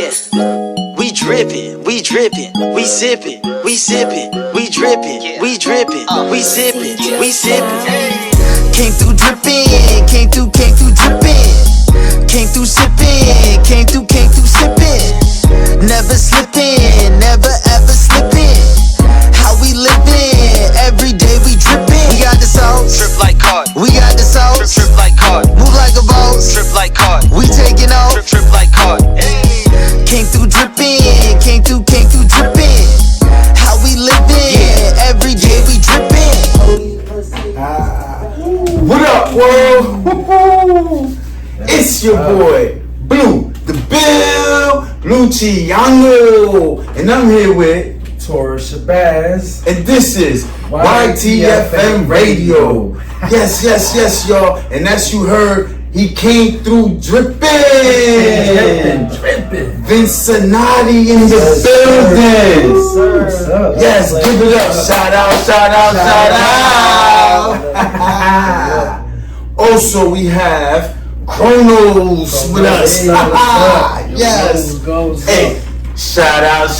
Yeah, we drippin', we drippin', we sippin', we sippin', we drippin', we drippin', we sippin', we sippin'. Came through drippin', came through drippin', came through sippin', came through sippin'. Never slippin', never ever slippin'. How we livin', every day we drippin'. We got the sauce, drip like Cardi. We got the sauce, drip like Cardi. Move like a boss, drip like Cardi. We taking off, drip like Cardi. Came through drippin', came through drippin'. How we livin', every day we drippin'. What up, world? It's your boy, Blue, the Bill, Luciano, and I'm here with TORAH, Shabazz, and this is YTFM Radio. Yes, y'all. And as you heard, he came through drippin'. Vincenati in the building. Yes, give it up. Shout out. Also, we have Chronos with us. Yes. Hey, shout out.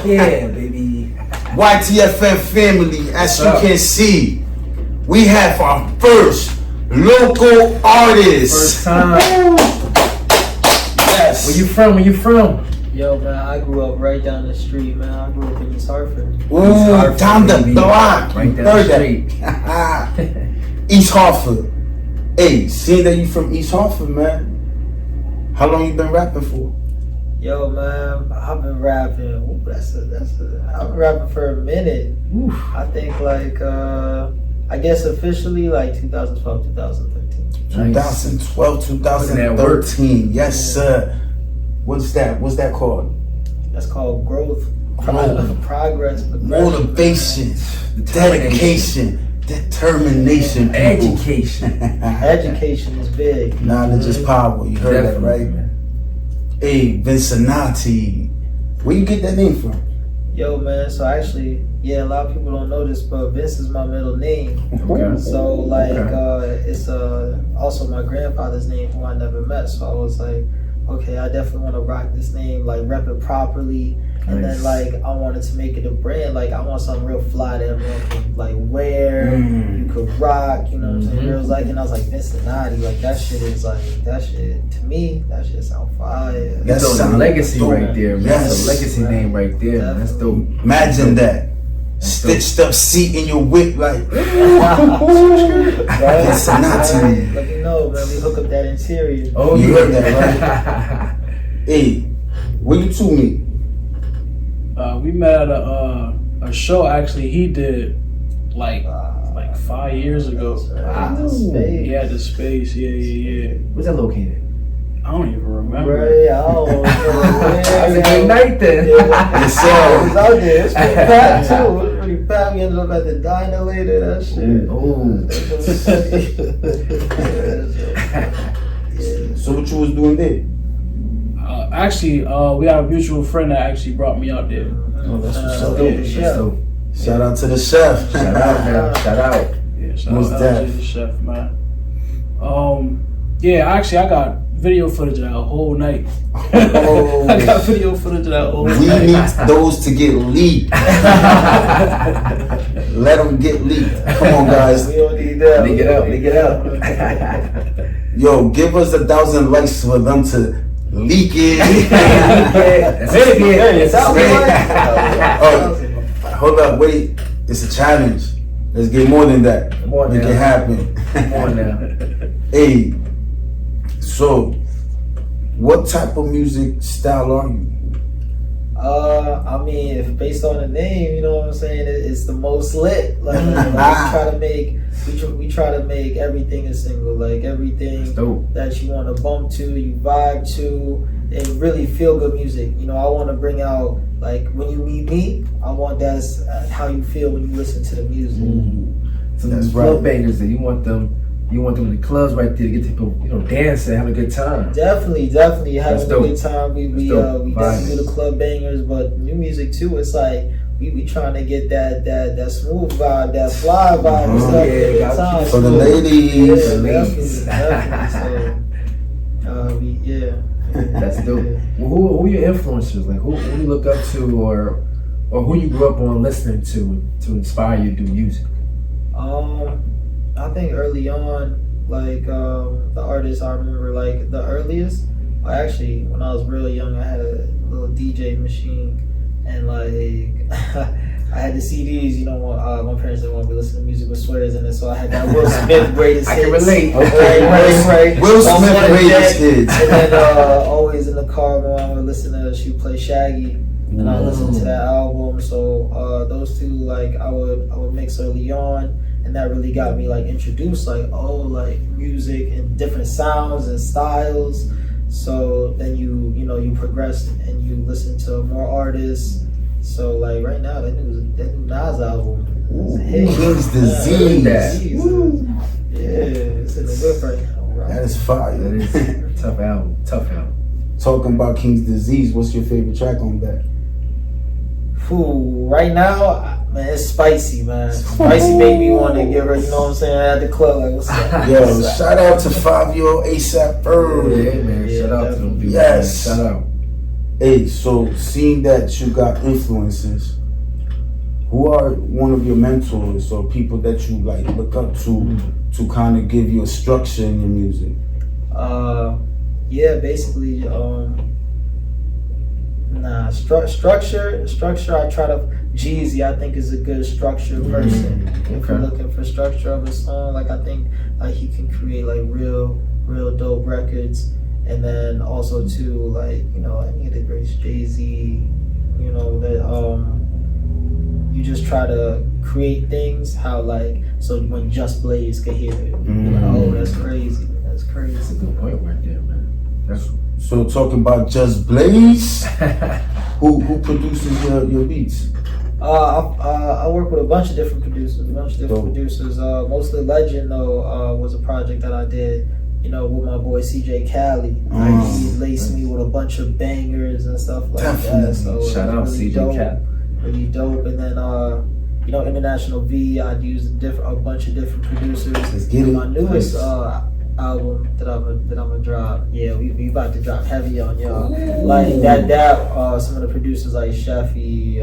Yeah, baby. YTFM family, as you can see, we have our first local artist. First time. Yes. Where you from? Yo, man, I grew up right down the street, man. I grew up in East Hartford. Ooh, down the block. Right down the street. East Hartford. Hey, seeing that you from East Hartford, man. How long you been rapping for? Yo, man, I've been rapping. Ooh, I've been rapping for a minute. I think I guess officially 2012, 2013. 2012, 2013. Yes, sir. What's that called? That's called growth. Progress. Motivation, dedication, determination, people. Education. Education is big. Knowledge is power. You heard that, right? Hey, Vincenati. Where you get that name from? Yo, man, so actually, a lot of people don't know this, but Vince is my middle name. Okay. So, it's also my grandfather's name, who I never met. So I was like, okay, I definitely want to rock this name, rep it properly. And then, I wanted to make it a brand. I want something real fly that everyone can, wear, you could rock, you know what I'm saying? Girls and I was like, Vincenati, to me, that shit sound fire. That's a legacy right there, man. Yes. That's a legacy name right there, man. That's dope. Imagine that. Stitched up seat in your whip, Vincenati. Let me know, man. We hook up that interior. Oh, you heard that, right? Hey, where you two meet? We met at a show actually he did like 5 years ago. Wow. Space. Yeah, the space. Yeah. Where's that located? I don't even remember. Right, I don't remember. That was a good night then. Yes, sir. It was out there. It's pretty packed too. It was pretty packed. We ended up at the diner later. That shit. So what you was doing there? Actually, we had a mutual friend that actually brought me out there. Oh, that's what's up. So, Shout out to the chef. shout out, man. Shout out. Yeah, shout Who's out that? to the chef, man. I got video footage of that whole night. Oh. I got video footage of that whole We night. need those to get leaked. Let them get leaked. Come on, guys. We don't need that. Leak it out. Yo, give us 1,000 likes for them to leak it. That's it. Hey, Oh, hold up, wait. It's a challenge. Let's get more than that. More Make now. it happen. Come on now. Hey, so what type of music style are you? If based on the name, you know what I'm saying, it's the most lit. We try to make everything a single, everything that you want to bump to, you vibe to, and really feel good music. I want to bring out when you meet me, I want that's how you feel when you listen to the music. Some That's club right. bangers that you want them in the clubs right there to get people, dancing, having a good time. Definitely having a good time. We definitely do the club bangers, but new music too. It's we trying to get that smooth vibe, that fly vibe and stuff. Yeah, Time. For the ladies. Yeah, definitely. So, Yeah. That's dope. Yeah. Well, who are your influencers? Like, who you look up to, or who you grew up on listening to inspire you to do music? I think early on, like the artists I remember, like the earliest. Actually, when I was real young, I had a little DJ machine, and like I had the CDs. You know, my parents didn't want me to listen to music with swears in it, so I had that Will Smith greatest hits. I can relate. Right. Will Smith greatest hits. And then always in the car, my mom would listen to. She would play Shaggy, and I listened to that album. So those two, like I would mix early on. And that really got me like introduced, like like music and different sounds and styles. So then you progress and you listen to more artists. So like right now, that new Nas album is a hit. King's Disease. Yeah, it's in the whip right now. Right? That is fire. That is tough album. Talking about King's Disease, what's your favorite track on that? Right now, man, it's spicy, man. Spicy made me want to get her, you know what I'm saying, at the club. Like, what's up? Yo, shout out to 5-year-old ASAP Ferg. Yeah, man. Shout out to them people. Yes. Man. Shout out. Hey, so seeing that you got influences, who are one of your mentors or people that you like look up to kind of give you a structure in your music? Yeah, basically, structure. I try to. Jeezy, I think, is a good structure person. If you're looking for structure of a song, like I think he can create like real dope records. And then also too, like any of the greats, Jay-Z, that you just try to create things how like so when Just Blaze could hear it, you're like, oh, that's crazy. That's crazy. That's a good point right there, man. So talking about Just Blaze, who produces your beats? I work with a bunch of different producers. Mostly Legend though was a project that I did, with my boy CJ Cali. He laced me with a bunch of bangers and stuff like that. So shout out really CJ Cali. Really dope. And then International V, I'd used a bunch of different producers. Let's get it. My newest album that I'm gonna drop. Yeah, we about to drop heavy on y'all. Like that some of the producers like Sheffy,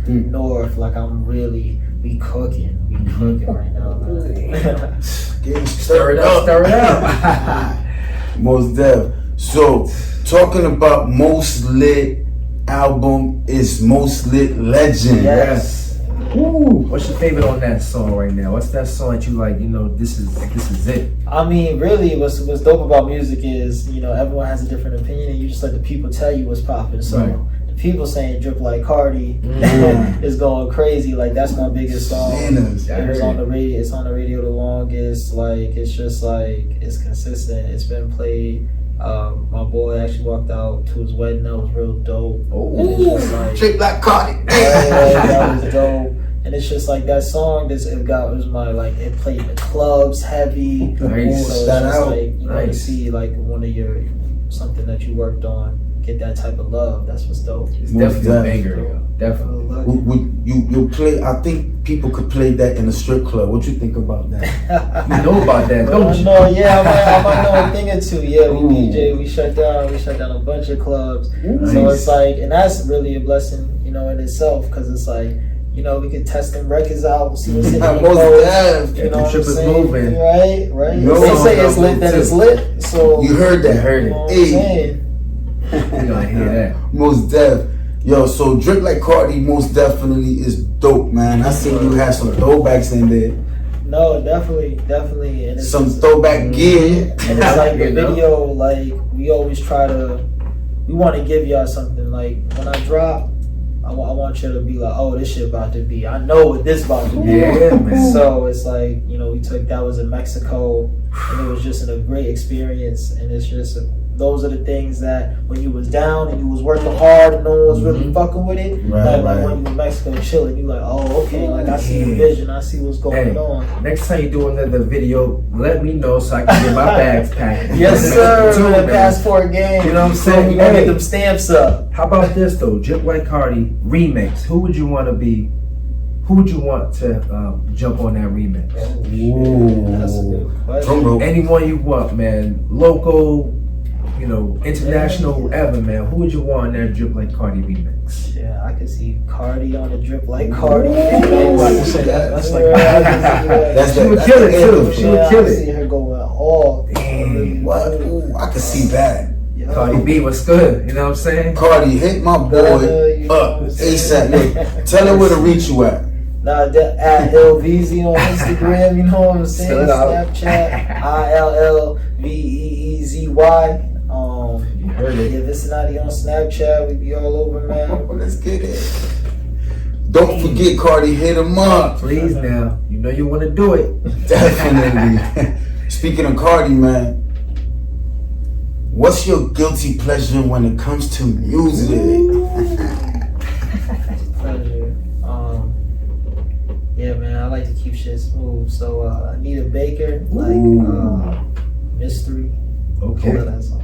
North, like we cooking right now. Stir it up. Most Def. So talking about Most Lit album is Most Lit Legend. Yes. Ooh, what's your favorite on that song right now? What's that song that you like? This is it. I mean, really, what's dope about music is everyone has a different opinion, and you just let the people tell you what's popping. So. Right. People saying "Drip Like Cardi" is going crazy. Like that's my biggest song. It's on the radio. It's on the radio the longest. Like it's just like it's consistent. It's been played. My boy actually walked out to his wedding. That was real dope. Drip Like Cardi. That was dope. And it's just like that song. It played in the clubs heavy. Nice. So it's just like to see like one of something that you worked on. Get that type of love. That's what's dope. It's definitely a banger. Definitely. You play. I think people could play that in a strip club. What you think about that? You know about that, don't you? No, yeah, I might know a thing or two. Yeah, we DJ. We shut down a bunch of clubs. Nice. So it's like, and that's really a blessing, in itself, because it's like. We could test them records out, see what's in the codes. You know what I'm saying? Moving. Right. They say it's lit, then it's lit. So you heard that? You know what I'm saying? You gonna hear that. Most Def. Yo, so Drip Like Cardi most definitely is dope, man. I seen you have some throwbacks in there. No, definitely. And it's some throwback gear. And it's like the video, like we always we want to give y'all something. Like when I drop, I want you to be like, oh, this shit about to be. I know what this about to be. Yeah, man. So it's like, that was in Mexico, and it was just a great experience. And it's just those are the things that when you was down and you was working hard and no one was really fucking with it, like when you in Mexico chilling, you like, oh, okay, like I see the vision, I see what's going on. Next time you do another video, let me know so I can get my bags packed. Yes, sir. That passport game. You know what I'm saying? You gotta get them stamps up. How about this though? Drip Like Cardi remix. Who would you want to be? Who would you want to jump on that remix? Ooh, that's a good question. Anyone you want, man. Local, international, whoever, man, who would you want on that Drip Like Cardi remix? Yeah, I could see Cardi on a Drip Like Cardi. That's like She would kill it too. She would kill I see it. her going all. Damn. What? Ooh, I can see that. Yo. Cardi B, what's good? You know what I'm saying? Cardi, hit my boy You know up what I'm saying? ASAP. Look, tell her where to reach you at. Nah, at LVZ on Instagram, you know what I'm saying? Spell it out. Snapchat, ILLVEEZY. You heard it. Yeah, Vincenati on Snapchat. We be all over, man. Let's get it. Don't forget, Cardi, hit him up. Please now. You know you want to do it. Definitely. Speaking of Cardi, man, what's your guilty pleasure when it comes to music? Pleasure. Yeah, man, I like to keep shit smooth. So, Anita Baker, Mystery. Okay. Love that song.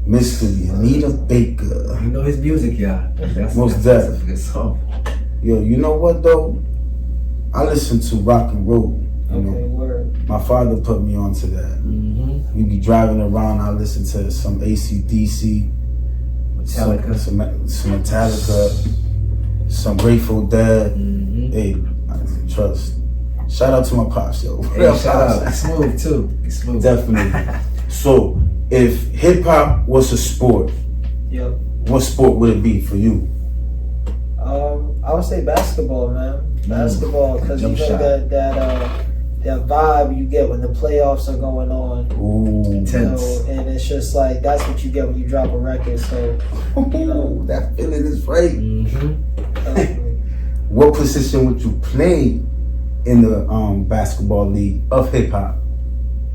Mystery, Anita Baker. You know his music, y'all. Most that's a definitely. good song. Yo, you know what though? I listen to rock and roll. You Okay, know, word. my father put me onto that. Mm-hmm. We be driving around. I listen to some AC/DC, Metallica. some Metallica, some Grateful Dead. Mm-hmm. Hey, I trust. Shout out to my pops, yo. What Hey, up, shout pops? out. He's smooth too. He's smooth. Definitely. So, if hip hop was a sport, Yep. what sport would it be for you? I would say basketball, man. Basketball, because you know Jump shot. that vibe you get when the playoffs are going on. Ooh, You Tense. know, and it's just like that's what you get when you drop a record. So, that feeling is right. Mm-hmm. What position would you play in the basketball league of hip hop?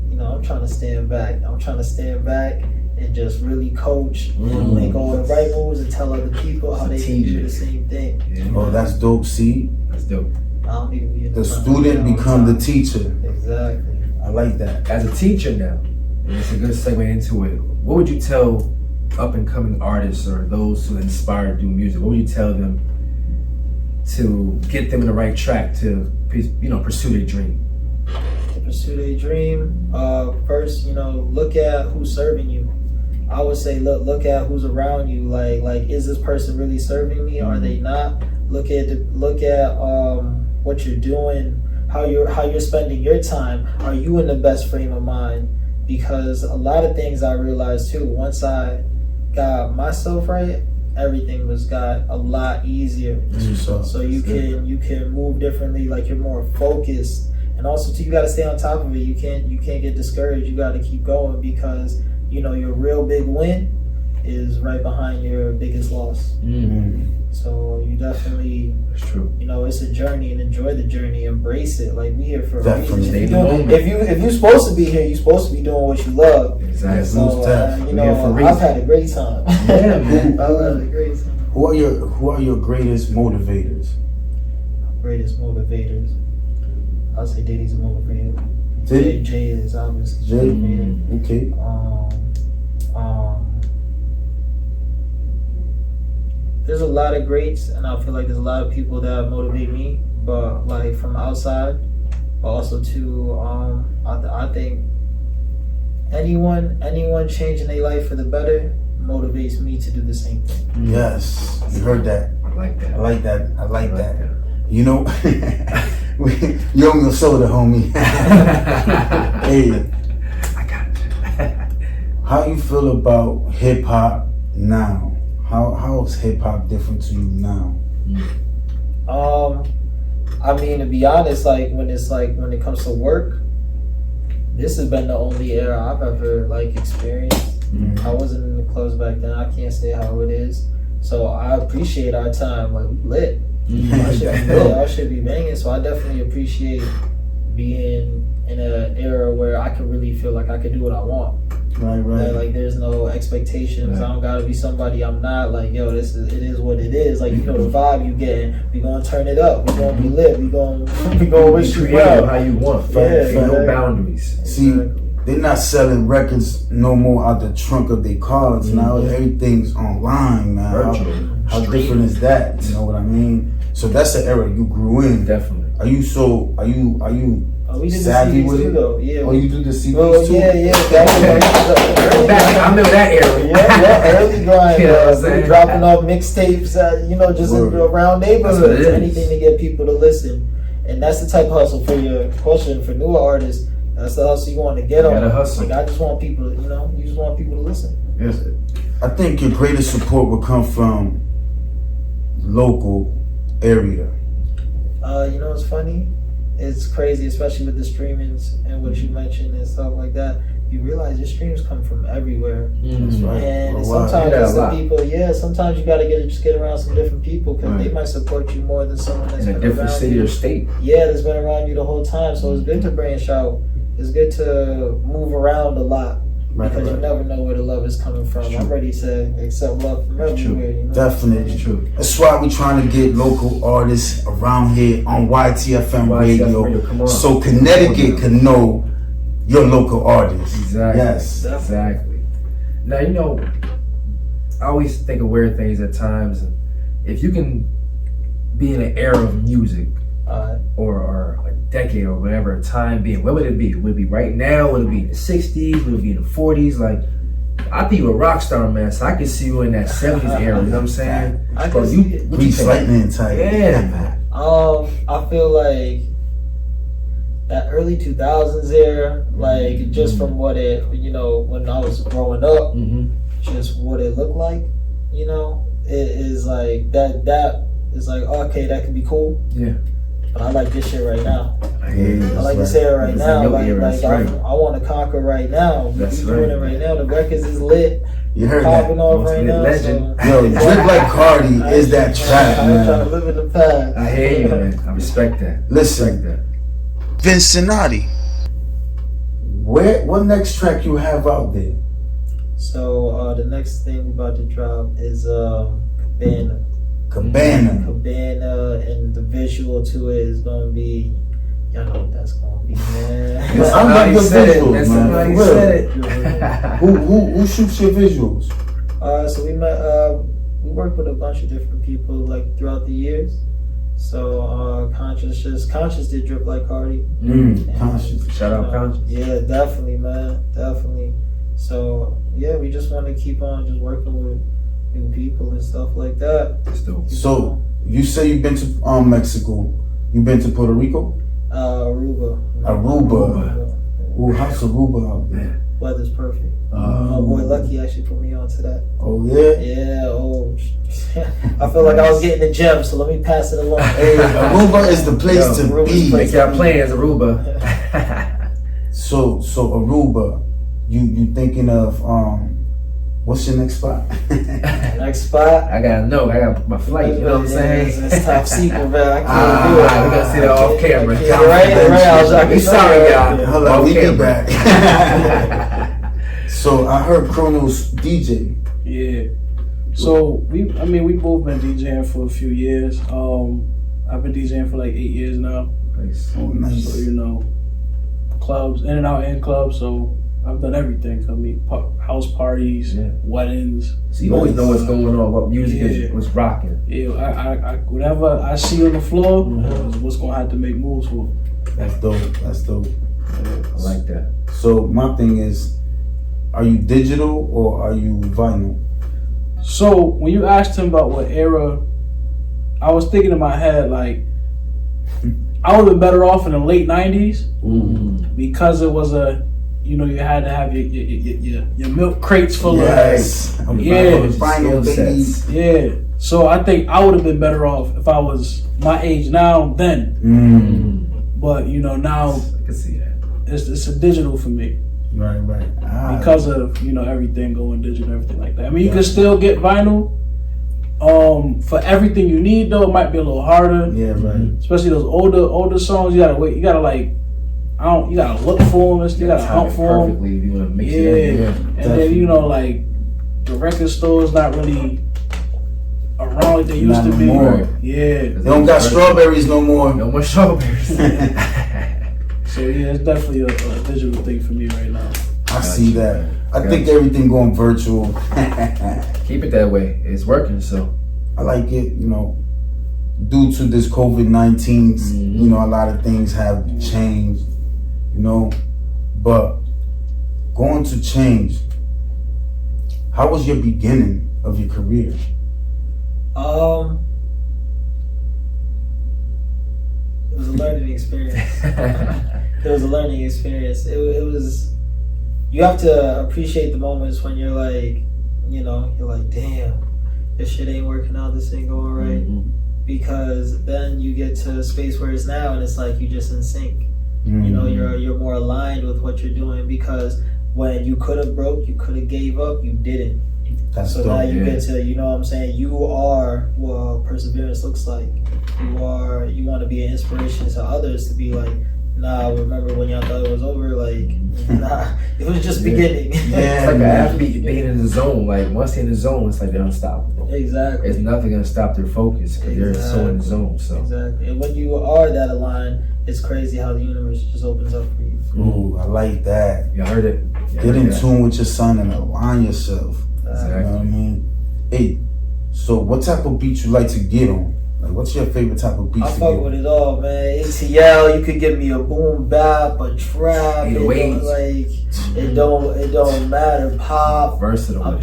you know, I'm trying to stand back. I'm trying to stand back and just really coach and make all the right moves and tell other people how they can do the same thing. Yeah. Oh, that's dope. See, That's dope. I don't need to be in the front student all the become the time. teacher. Exactly. I like that. As a teacher now, and it's a good segue into it. What would you tell up and coming artists or those who inspire to do music? What would you tell them to get them in the right track to, pursue their dream? To pursue their dream, first, look at who's serving you. I would say look at who's around you. Like is this person really serving me? Are they not? Look at what you're doing, how you're spending your time. Are you in the best frame of mind? Because a lot of things I realized too, once I got myself right, everything got a lot easier. So you can move differently, like you're more focused. And also too, you gotta stay on top of it. You can't get discouraged. You gotta keep going because your real big win is right behind your biggest loss. So you definitely, That's true. it's a journey, and enjoy the journey. Embrace it. Like, we here for a Definitely. reason. If you're supposed to be here, you're supposed to be doing what you love. Exactly. So Most definitely. We're here for a I've reason. had a great time. Yeah, man. I've had a great time. Who are your greatest motivators? Greatest motivators. I'll say Diddy's a motivator. Diddy? Jay is obviously a Jay? motivator. Okay. There's a lot of greats, and I feel like there's a lot of people that motivate me, but like from outside, but also too, I think anyone changing their life for the better motivates me to do the same thing. Yes, you heard that. I like that. I like that. I like that. You know, you owe me a soda, homie. Hey, I got it. how you feel about hip hop now? How is hip hop different to you now? I mean, to be honest, when it comes to work, this has been the only era I've ever experienced. I wasn't in the clubs back then. I can't say how it is. So I appreciate our time. Like, we lit. I should be lit. I should be banging. So I definitely appreciate being in an era where I can really feel like I can do what I want. Right. Like there's no expectations. Right. I don't gotta be somebody I'm not. Like, yo, it is what it is. Like, the vibe you getting. We gonna turn it up. We gonna be lit. We gonna wish you creative well. how you want. Yeah, No exactly. boundaries. See, they're not selling records no more out the trunk of their cars. Now everything's online, man. Virtual. How Streaming. different is that? You know what I mean? So that's the era you grew in. Definitely. Are you We did savvy the CDs with too, it. though. Yeah. Oh, you do the CDs Well, too? yeah. I remember that era. Yeah, early grind. You know what I'm We saying? dropping off mixtapes, just in, around That's what it neighborhoods, is. anything to get people to listen. And that's the type of hustle for your question for newer artists. That's the hustle you want to get on. Gotta hustle. Like I just want people, you just want people to listen. Yes. I think your greatest support will come from local area. What's funny? It's crazy, especially with the streamings and what you mentioned and stuff like that. You realize your streams come from everywhere. That's right. And Wow. sometimes Yeah, it's a the lot. people. Yeah, sometimes you gotta get around some different people because Right. they might support you more than someone that's In a been different around city you. or state. Yeah, that's been around you the whole time. So it's good to branch out. It's good to move around a lot because you never know where the love is coming from. I'm ready to accept love from everywhere. Definitely. True. That's why we're trying to get local artists around here on YTFM radio, Come on. so Connecticut can know your local artists. Exactly. Yes. Exactly. Now, I always think of weird things at times. If you can be in an era of music or a decade or whatever time being, what would it be? Would it be right now? Would it be in the 60s? Would it be in the 40s? Like, I think you're a rock star, man, so I can see you in that 70s era, you know what I'm saying? I Bro, can see it. what you Grease think? lightning type. Yeah, man. I feel like that early 2000s era, like just from what it, when I was growing up, just what it looked like, it is like that is like, okay, that could be cool. Yeah. But I like this shit right now. I hear you. I like this era right It's now. in your Like, era, that's right. I want to conquer right now. That's We're doing it right now. The records is lit. You heard Popping that? off Must right be a now. legend. So, Yo, Drip Like Cardi is that trap, I'm trying to man. live in the past. I hear you, man. I respect that. Listen. Respect that. Vincenati. What next track you have out there? So the next thing we're about to drop is Cabana. Cabana. Cabana, and the visual to it is gonna be, y'all know what that's gonna be, man. I'm like your said it. visuals, That's man. somebody For said real. it. Who shoots your visuals? So we worked with a bunch of different people like throughout the years. So Conscious did Drip Like Cardi. Conscious. Shout out Conscious. Yeah, definitely, man, definitely. So yeah, we just want to keep on just working with new people and stuff like that. That's dope. So you say you've been to Mexico. You've been to Puerto Rico? Aruba. Ooh, how's Aruba out there? Weather's perfect. My boy Lucky actually put me on to that. Oh yeah? Yeah, I feel like I was getting the gem, so let me pass it along. Hey, Aruba is the place to Aruba's be. Make y'all plans, Aruba. So Aruba, you thinking of what's your next spot? Next spot. I gotta know. I got my flight. You know what I'm saying? It's top secret, man. I can't do it. We gotta see that off camera. Right. I'm sorry, y'all. Hold on, Off we get camera. back. So I heard Chronos DJ. Yeah. So we both been DJing for a few years. I've been DJing for like 8 years now. Nice. Oh, nice. So clubs, in and out in clubs. So I've done everything. I mean, house parties, weddings. So you always know what's going on, what music is what's rocking. Yeah, I whatever I see on the floor is what's gonna have to make moves for. That's dope. I like that. So my thing is, are you digital or are you vinyl? So when you asked him about what era, I was thinking in my head like I would have been better off in the late '90s because it was you had to have your milk crates full of vinyl sets. baby. Yeah. So I think I would have been better off if I was my age now then. But now I can see that. it's a digital for me. Right. Because of everything going digital and everything like that. I mean, you can still get vinyl. For everything you need though, it might be a little harder. Yeah, right. Especially those older songs. You gotta wait. You gotta you gotta look for them. You gotta hunt for them. Perfectly if you want to mix it Yeah, in. and then the record store's not really around like they used Not to be. no more. Yeah. They don't got strawberries no more. No more strawberries. So yeah, it's definitely a digital thing for me right now. I see that. I think everything going virtual. Keep it that way. It's working, so. I like it, due to this COVID-19, a lot of things have changed. you know. But going to change. How was your beginning of your career? It was a learning experience. It was a learning experience. It was. You have to appreciate the moments when you're like, you know, you're like, damn, this shit ain't working out. This ain't going right. Mm-hmm. Because then you get to a space where it's now, and it's like you just in sync. You know, you're more aligned with what you're doing. Because when you could have broke, you could have gave up, you didn't. That's So dope. now you get to, you know what I'm saying, you are what perseverance looks like. You want to be an inspiration to others to be like, nah, remember when y'all thought it was over? Like, nah, it was just beginning. It's like an athlete being in the zone. Like once they're in the zone, it's like they're unstoppable. Exactly. There's nothing gonna stop their focus because they're so in the zone. So exactly. And when you are that aligned, it's crazy how the universe just opens up for you. Ooh, I like that. you heard it. Get in tune with your son and align yourself. Exactly. You know what I mean? Hey, so what type of beats you like to get on? Like, what's your favorite type of beats I to fuck get with it all, man. ATL, you could give me a boom bap, a trap. It don't, like, it don't matter. Pop. Versatile.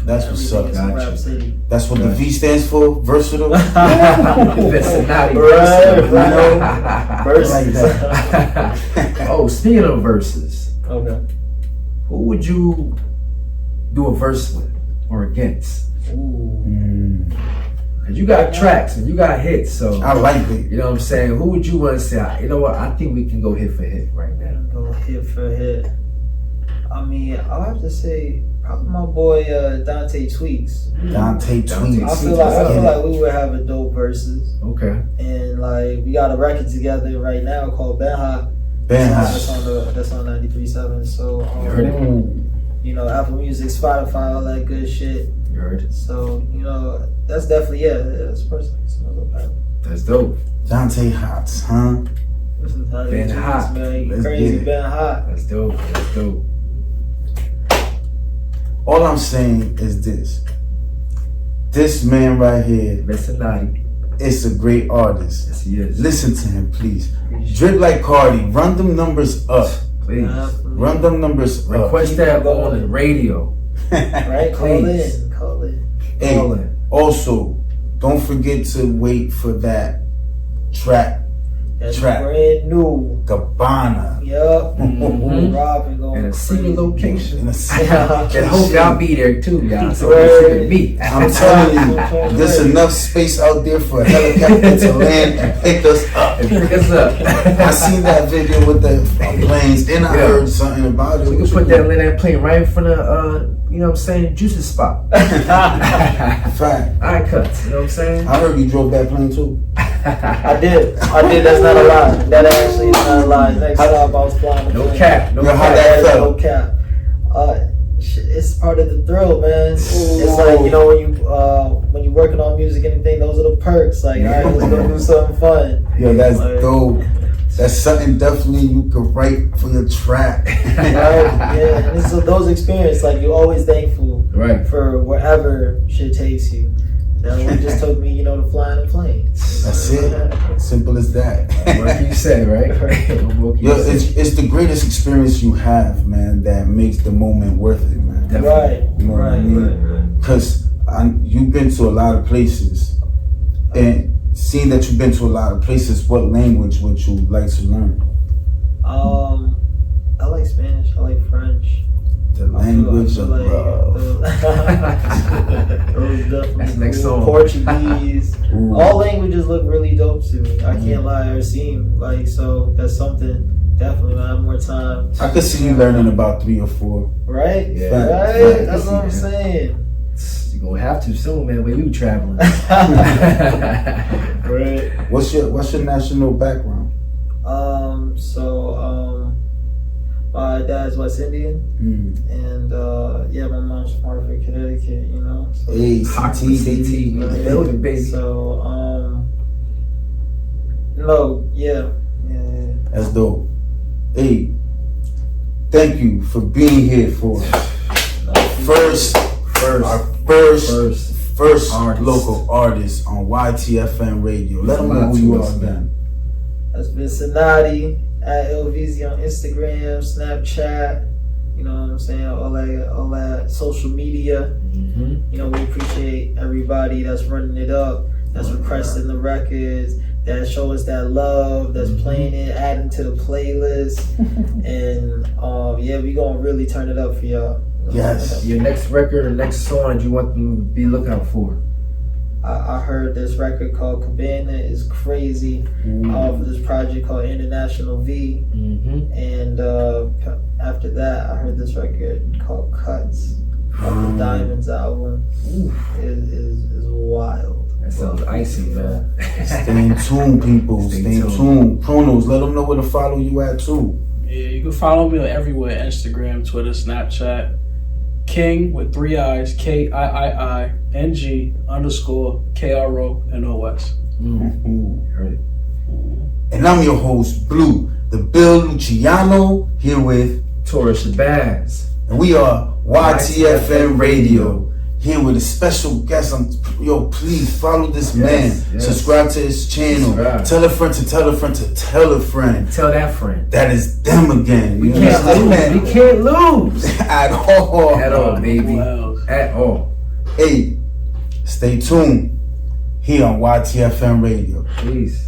That's what's up, everything is gotcha. Rap City. That's what the V stands for? Versatile? Vincenati. Right. Versus. Like that. Oh, speaking of verses, Okay. who would you do a verse with or against? Ooh. Cause you got tracks and you got hits, so I like it. you know what I'm saying. Who would you want to say? You know what? I think we can go hit for hit right now. Go hit for hit. I mean, I'll have to say probably my boy Dante Tweaks. Dante Tweaks. I feel like we would have a dope versus. Okay. And like we got a record together right now called Ben Hot. Ben That's Hot. on 93.7. So You heard it? you know, Apple Music, Spotify, all that good shit. You heard it? So, you know, that's definitely that's personally That's dope. Dante Hots, huh? Ben Hot. Man, Let's crazy get it. Ben Hot. That's dope. That's dope. All I'm saying is this. This man right here Vincenati. is a great artist. Yes, he is. Listen to him, please. Drip like Cardi. Run them numbers up. Please. Run them numbers up. Request that on the radio. Right? Please. Call in. Hey, Call in. also, don't forget to wait for that track, That's Track. brand new. Cabana. Yup. Mhm. Robin going In a secret crazy. location. In a And hope y'all be there too, y'all. So Right. it's with me. I'm telling you, there's enough space out there for a helicopter to land and pick us up. And pick us up. I seen that video with the planes, and I Yeah. heard something about it. We can put that plane right in front of, you know what I'm saying, Juice's spot. Fact. Eye cuts, you know what I'm saying? I heard you drove that plane too. I did. That's not a lie. That actually is not a lie. Next time I was flying. No cap, no Yo, how cap. that No felt? cap. It's part of the thrill, man. It's like, you know, when you working on music, anything, those are the perks. Like, all right, let's go do something fun. Yo, that's Like, dope. That's something definitely you could write for your track. Right? Yeah, and it's those experiences. Like, you're always thankful Right. for wherever shit takes you. That one just took me, to fly in a plane. That's it. Simple as that. What can you say, right? What can Yo, you say? it's the greatest experience you have, man, that makes the moment worth it, man. Definitely. Right. You know what I mean? Because you've been to a lot of places, and seeing that you've been to a lot of places, what language would you like to learn? I like Spanish. I like French. The language of love. Those definitely That's the next cool. song. Portuguese. Ooh. All languages look really dope to me. I can't lie or seem like, so that's something definitely when I have more time. I could see you learning about 3 or 4. Right? Yeah. Right? Fact. That's what I'm saying. You're gonna have to soon, man. We traveling. Right. What's your national background? My dad's West Indian, and my mom's from Hartford, Connecticut. So, Hey, CT, CT. we in the building, baby. So, no, yeah. That's dope. Hey, thank you for being here for our first Artist. local artist on YTFM radio. Let them know who you are, then. That's Vincenati at LVZ on Instagram, Snapchat. You know what I'm saying? All that social media. Mm-hmm. You know, we appreciate everybody that's running it up, that's requesting the records, that show us that love, that's playing it, adding to the playlist, and yeah, we gonna really turn it up for y'all. Yes. Your next record or next song that you want them to be looking out for? I heard this record called Cabana is crazy off of this project called International V. Mm-hmm. And after that, I heard this record called Cuts off the Diamonds album. Is wild. That sounds icy, man. Stay in tune, people. Stay in tune. Chronos, let them know where to follow you at too. Yeah, you can follow me everywhere: Instagram, Twitter, Snapchat. King with 3 I's, KIIING _ KRONOS. Heard it. And I'm your host, Blue, the Bill Luciano, here with TORAH Shabazz. and we are YTFM Radio, here with a special guest. Please follow this man. Yes. Subscribe to his channel. Subscribe. Tell a friend to tell a friend to tell a friend. Tell that friend. That is them again. We You can't understand? lose. We can't lose. At all. At all, baby. Wow. At all. Hey, stay tuned here on YTFM Radio. Peace.